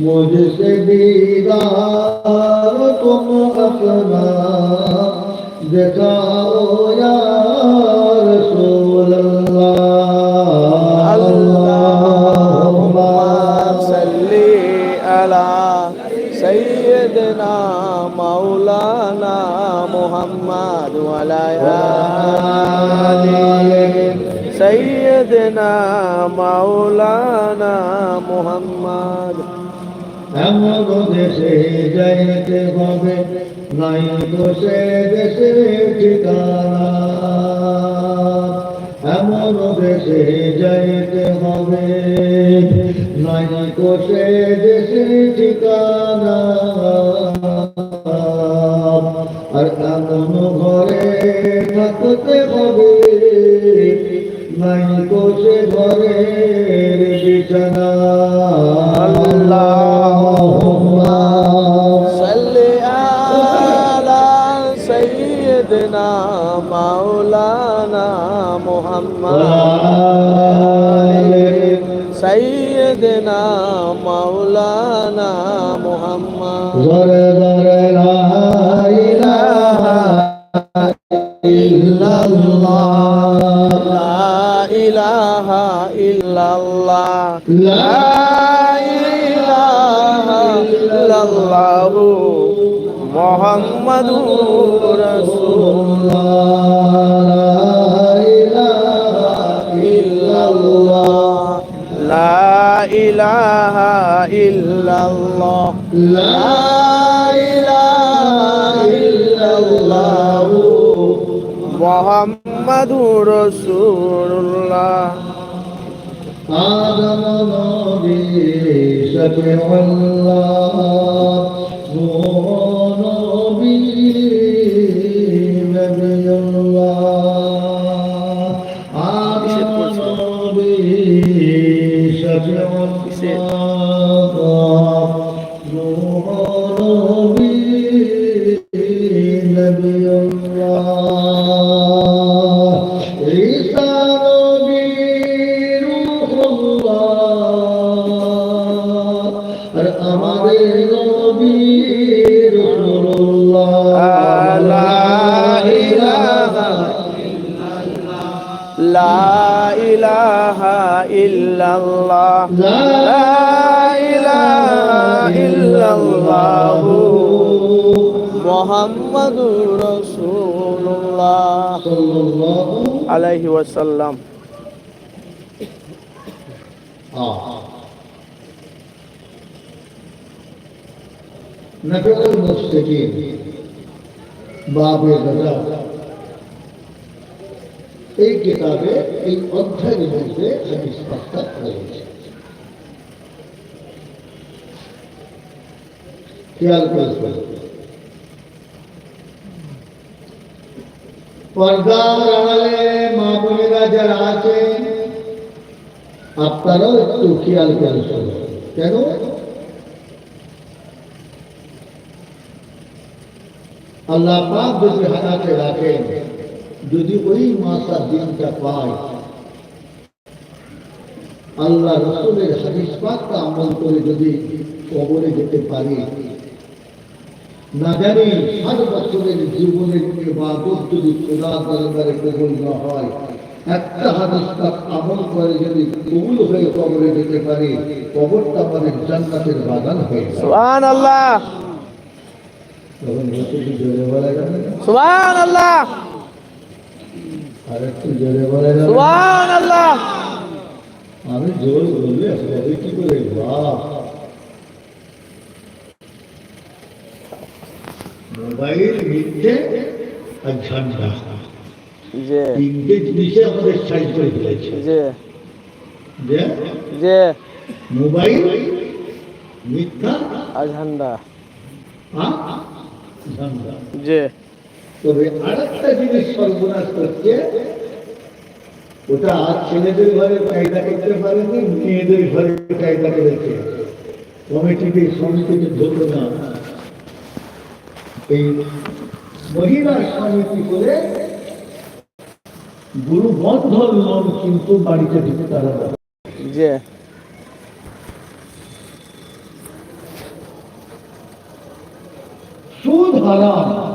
मुझसे दीदार तुम अपना दिखाओ या रसूल अल्लाह। अल्लाहुम्मा सल्ली अला सय्यदना मौलाना मुहम्मद व अला आलि सय्यदना मौलाना मुहम्मद। এমন দেশে যাইতে হবে নাই তো সে দেশে ঠিকানা, এমন দেশে যাইতে হবে নাই তো সে দেশে ঠিকানা, আর এমন ঘরে থাকতে হবে নাই তো সে ঘরের বিছানা। अल्लाहुम्मा सल्ली अला सय्यदना मौलाना मुहम्मद सय्यदना मौलाना मुहम्मद। ज़रे ज़रे ला इलाहा इल्लल्लाह, ला इलाहा इल्लल्लाह, ला इल्लल्लाहु मुहम्मदुर रसूलुल्लाह। ला इलाहा इल्लल्लाह, ला इलाहा इल्लल्लाह मुहम्मदुर रसूलुल्लाह। आदम नबी शफीउल्लाह, नूह नबी नबीउल्लाह, आदम नबी शफीउल्लाह, नूह नबी नबीउल्लाह, ईसा नबी আর আমাদের নবী রাসূলুল্লাহ। লা ইলাহা লা ইলাহা ইল্লাল্লাহ, লা ইলাহা ইল্লাল্লাহ মুহাম্মাদুর রাসূলুল্লাহ সাল্লাল্লাহু আলাইহি ওয়াসাল্লাম। নফরুল মুস্তাকিম বাবে দাদা এই কিতাবে এই অধ্যায়ের মধ্যে হাদিস পাঠটা রয়েছে। খেয়াল করবেন, পর্দার আড়ালে মা বোনেরা যারা আছেন আপনারাও একটু খেয়াল করে শুনুন। কেন? আল্লাহ পাক যদি হায়াতে রাখেন, যদি ওই মাসা দিনটা পায়, আল্লাহ রাসূলের হাদিস পাকটা আমল করে যদি কবরে যেতে পারি, না জানি 60 বছরের জীবনের ইবাদত যদি খোদার দরবারে কবুল না হয়, একটা হাদিস পাক আমল করে যদি কবুল হয়ে কবরে যেতে পারি, কবরটা আমাদের জান্নাতের বাগান হয়ে যাবে। সুবহানাল্লাহ, তখন রসুল জোরে বলা যাবে না? সুবহানাল্লাহ, আর একটু জোরে বলা যাবে? সুবহানাল্লাহ। আমি জোর বললে হবে কি করে? বাহ, মোবাইল মিথ্যে আর ঝান্ডা, জি তিনটে জিনিসে আমাদের সাইজ করে ফেলেছে। জি যে জি মোবাইল মিথ্যা আর ঝান্ডা, ঝান্ডা। জি তবে আরেকটা জিনিস সর্বনাশ করছে, ওটা ছেলেদের ঘরে কায়দা করতে পারেনি, মেয়েদের ঘরে কায়দা করেছে। কমিটিতে সমিতিতে ধরল না, এই মহিলা সমিতি করে গুরু বন্ধন লোন কিন্তু বাড়িতে দিতে তারা জি সুদ হারাম,